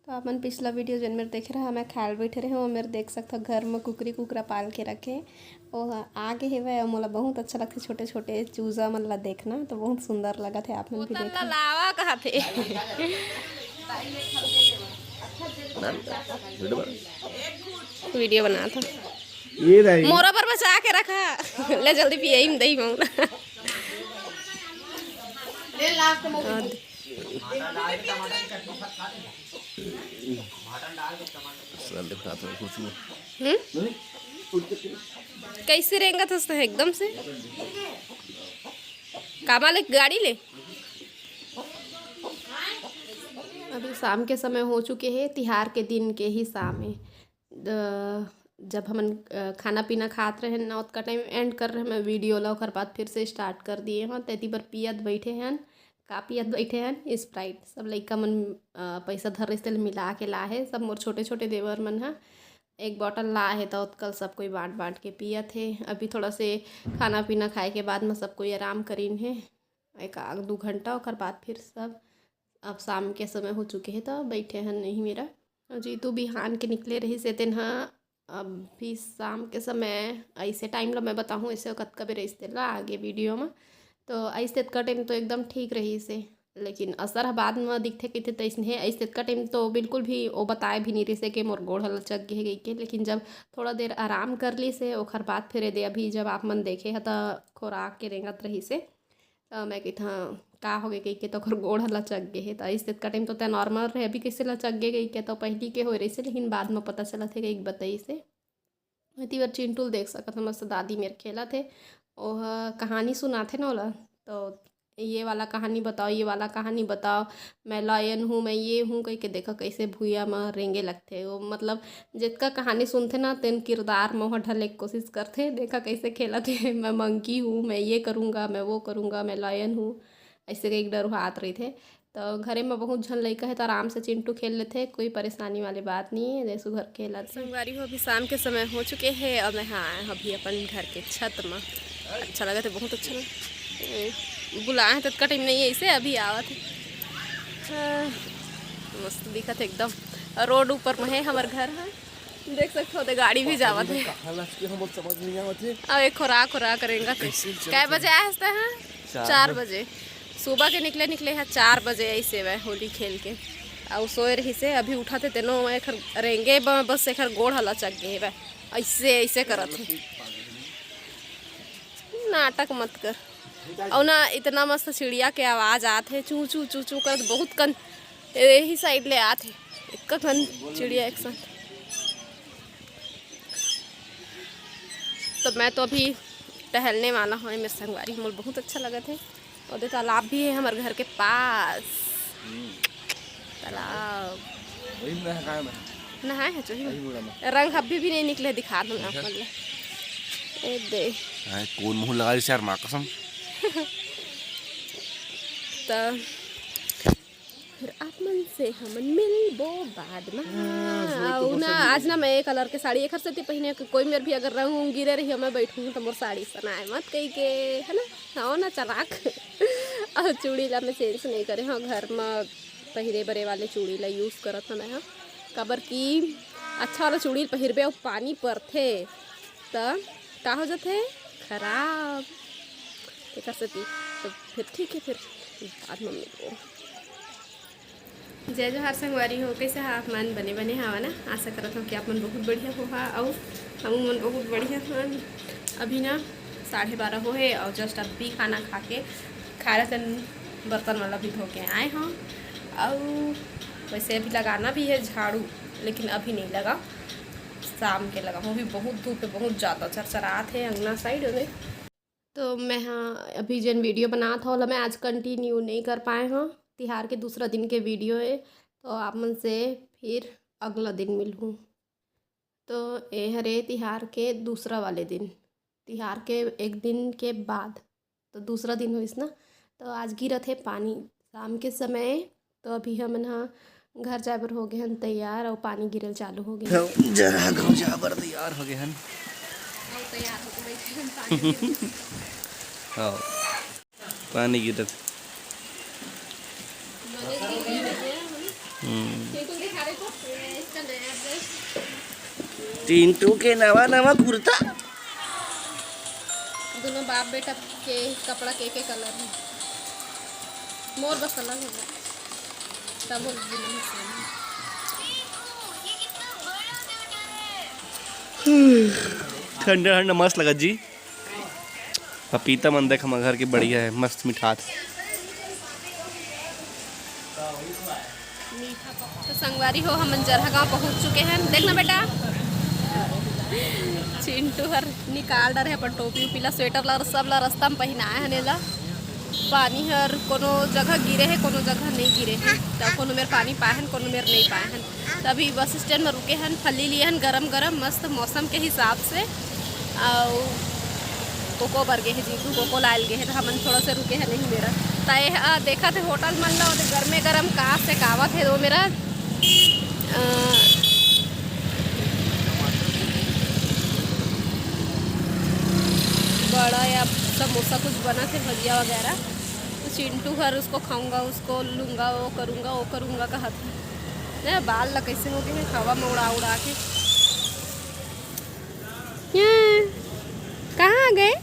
तो अपन पिछला वीडियो जन मेरे देख रहा मैं ख्याल बैठे रहे हो मेरे देख सकता घर में कुकरी कुकरा पाल के रखे और आगे है वह मोला बहुत अच्छा लगता छोटे छोटे चूजा मन ला देखना तो बहुत सुंदर लगा थे आप मन भी देखा लावा कहा थे वीडियो बना था ये मोरा पर बचा के रखा ले जल्दी पिए ही दही मांगना ले लास्ट में कैसे रहेंगा तो एकदम से कामा ले गाड़ी ले। अभी शाम के समय हो चुके हैं तिहार के दिन के ही शाम है जब हम खाना पीना खात रहे ना उसका टाइम एंड कर रहे हैं वीडियो ला और बाद फिर से स्टार्ट कर दिए हैं तेती पर पियत बैठे हैं का पियत बैठे हैं स्प्राइट सब लड़का मन पैसा धर से मिला के ला है सब मोर छोटे छोटे देवर मन है एक बॉटल ला है तो कल सब कोई बांट बांट के पियत है। अभी थोड़ा से खाना पीना खाए के बाद में सब कोई आराम करीन है एक आग 2 घंटा और बाद फिर सब अब शाम के समय हो चुके हैं तो बैठे हैं नहीं मेरा जी तू बिहान के निकले रही से तेन हाँ अभी शाम के समय ऐसे टाइम ला मैं बताऊँ ऐसे कत कभी रही ला आगे वीडियो में तो ऐसे का टाइम तो एकदम ठीक रही से लेकिन असर बाद में दिखते कहते तो ऐसे है ऐसे का टाइम तो बिल्कुल भी वो बताए भी नहीं रही से कि मोर गोड़ लचक गई के लेकिन जब थोड़ा देर आराम कर ली से ओखर बाद फिर दे अभी जब आप मन देखे है तो खुराक के रेंगत रही से तो मैं कहता का हो गए कही के तो गोड़ लचक गए है तो ऐसे का टाइम तो त्या नॉर्मल रहे अभी कैसे लचक गई के तो पहली के हो रही से लेकिन बाद में पता चला थे कि एक बताई से इतनी बार चिंटुल देख सकत मस्त दादी मेरे खेला थे ओह कहानी सुनाते ना ओला तो ये वाला कहानी बताओ ये वाला कहानी बताओ मैं लॉयन हूँ मैं ये हूँ कह के देखो कैसे भूया में रेंगे लगते वो मतलब जितना कहानी सुनते ना तेन किरदार में वहाँ ढलने की कोशिश करते देखा कैसे खेला थे मैं मंकी हूँ मैं ये करूँगा मैं वो करूँगा मैं लॉयन हूँ ऐसे एक डर हाथ रही थे तो घरे में बहुत झन लड़का है तो आराम से चिंटू खेल लेते कोई परेशानी वाली बात नहीं है जैसे घर खेला संगवारी हो अभी शाम के समय हो चुके हैं और मैं हाँ अभी अपन घर के छत में अच्छा लगा था बहुत अच्छा लगा बुलाए तो का टाइम नहीं है इसे अभी आवत है मस्त दिखत एकदम रोड ऊपर में है हमारे घर है देख सकते हो गाड़ी भी जावत है अब एक खुराक करेंगे कै बजे आए हैं 4 बजे सुबह के निकले हैं 4 बजे ऐसे वह होली खेल के और सोए रही से अभी उठाते तेनो एक रेंगे बस एक गोड़ हला चक गए वह ऐसे ऐसे करत है नाटक मत कर और ना इतना मस्त चिड़िया के आवाज़ आते चू चू चू चू कर बहुत कन यही साइड ले आते एक कन चिड़िया एक साथ तो मैं तो अभी टहलने वाला हूँ मेरे संगवारी मुझे बहुत अच्छा लगा थे और तालाब भी है हमारे घर के पास तालाब नहाए है रंग अभी भी नहीं निकले दिखा दो दे कौन मुँह लगा यार माँ कसम तो फिर आप मन से हम मिलबो बाद में ना आज ना मैं कलर के साड़ी एक से पहने कोई मेरे भी अगर रंग गिरे रही मैं बैठूँ तो मोर साड़ी सनाए मत कही के है ना हाँ ना चलाक और चूड़ी ला मैं चेंज नहीं करे हाँ घर में पहिरे बरे वाले चूड़ी ला यूज़ करत मैं हाँ कबर की अच्छा वाला चूड़ी पहिरबे और पानी परथे तो का हो जाते खराब कर सकती तो फिर ठीक है फिर बाद में मिलो जय जोहार संगवारी हो कैसे आप मन बने बने हवा ना आशा करत हूँ कि आप मन बहुत बढ़िया हो और हम मन बहुत बढ़िया हन अभी ना 12:30 हो है और जस्ट अभी खाना खा रहे बर्तन वाला भी धो के आए हैं और वैसे अभी लगाना भी है झाड़ू लेकिन अभी नहीं लगा शाम के लगा वो भी बहुत धूप है बहुत ज़्यादा चरचरात है अंगना साइड में तो मैं हाँ अभी जन वीडियो बना था मैं आज कंटिन्यू नहीं कर पाए हाँ तिहार के दूसरा दिन के वीडियो है तो आप मन से फिर अगला दिन मिलूँ तो ये हरे तिहार के दूसरा वाले दिन तिहार के एक दिन के बाद तो दूसरा दिन हो इस ना तो आज गिरत है पानी शाम के समय तो अभी हम ना घर जाबर हो गए हैं तैयार और पानी गिरल चालू हो गया जरा घर जाबर तैयार हो गए हैं पानी गिरत चिंटू के नवा नवा कुर्ता। दोनों बाप बेटा के कपड़ा के कलर है। मोर बस अलग हो गया तब ठंडा ठंडा मस्त लगा जी। पपीता मन देख हमारे घर की बढ़िया है, मस्त मिठास। तो संगवारी हो हम जरहा गाँव पहुँच चुके हैं। देखना बेटा चिंटू हर निकाल डर है पर टोपी उपीला स्वेटर ला सब ला रास्ता में पहनाए हने ला। पानी हर कोनो जगह गिरे है कोनो जगह नहीं गिरे हैं। तब कोनो मेर पानी पाए हैं कोनो मेर नहीं पाए हैं। तभी बस स्टैंड में रुके हैं, फली लिए हैं गरम गरम मस्त मौसम के हिसाब से। और कोको बर गए हैं जीतू कोको लाल गए हैं तो हमन थोड़ा से रुके हैं नहीं मेरा तय देखा थे होटल मन ला गर्मे गरम कहाँ से कावत है वो मेरा बड़ा या समोसा कुछ बना थे भजिया वगैरह। तो चिंटू हर उसको खाऊंगा उसको लूँगा वो करूँगा का हाथ नहीं बाल ला कैसे हो गए हैं हवा में उड़ा उड़ा के। कहाँ गए?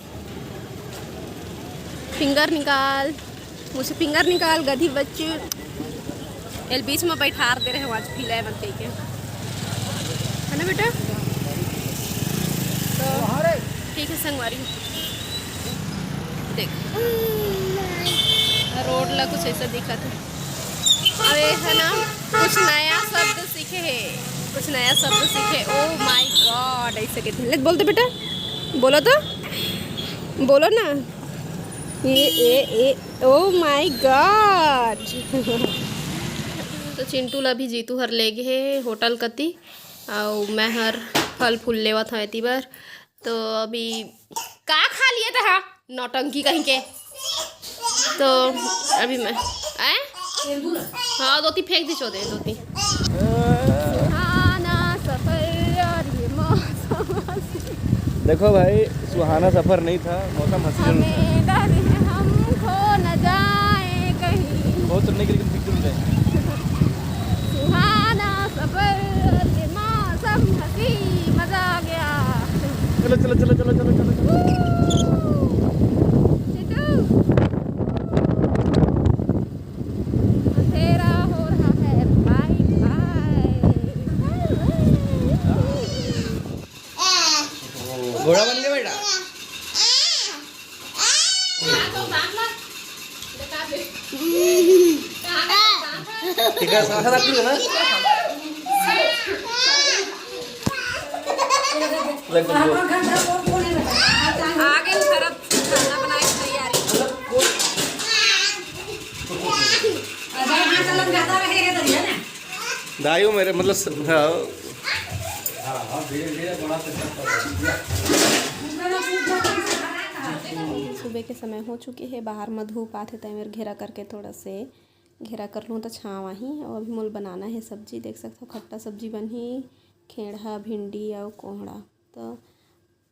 फिंगर निकाल मुझे फिंगर निकाल गधी बच्चे एल बीच में बैठा दे रहे आज फिलाए मत के है ना बेटा। तो ठीक है संगवारी देख रोड ला कुछ ऐसा दिखा था। अरे है ना कुछ नया शब्द सीखे ओ माय गॉड ऐसे कहते बोलते बेटा बोलो तो बोलो ना ए ओ माय गॉड। तो चिंटू ला भी जीतू हर ले गए होटल कती और मैं हर फल फूल लेवा था इतनी बार। तो अभी का खा लिए था नौटंकी कहीं के। तो अभी मैं हाँ दोती फेंक दी चौदह दोती देखो भाई सुहाना सफर नहीं था मौसम हंसी हमको न जाए कहीं बहुत सुनने के लिए सुहाना सफर मौसम हंसी मजा आ गया। चलो चलो चलो चलो चलो चलो अंधेरा हो रहा है बाय बाय। घोड़ा बन गया बेटा। ठीक है साथ रखी है ना आगे खराब खाना बनाए की तैयारी दाइयों मेरे मतलब सुबह के समय हो चुके हैं बाहर में धूप आते तय मेरे घेरा करके थोड़ा से घेरा कर लूँ तो छाँव ही। और अभी मोल बनाना है सब्जी देख सकते हो खट्टा सब्जी बनी खेड़ा भिंडी और कोहड़ा। तो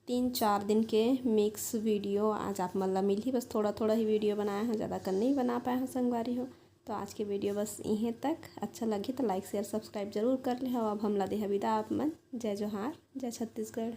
3-4 दिन के मिक्स वीडियो आज आप मल्ला मिल ही बस थोड़ा थोड़ा ही वीडियो बनाया है ज़्यादा कर नहीं बना पाया है संगवारी हो। तो आज के वीडियो बस यहीं तक अच्छा लगे तो लाइक शेयर सब्सक्राइब जरूर कर ले। अब हम ला दे विदा आप मन जय जोहार जय छत्तीसगढ़।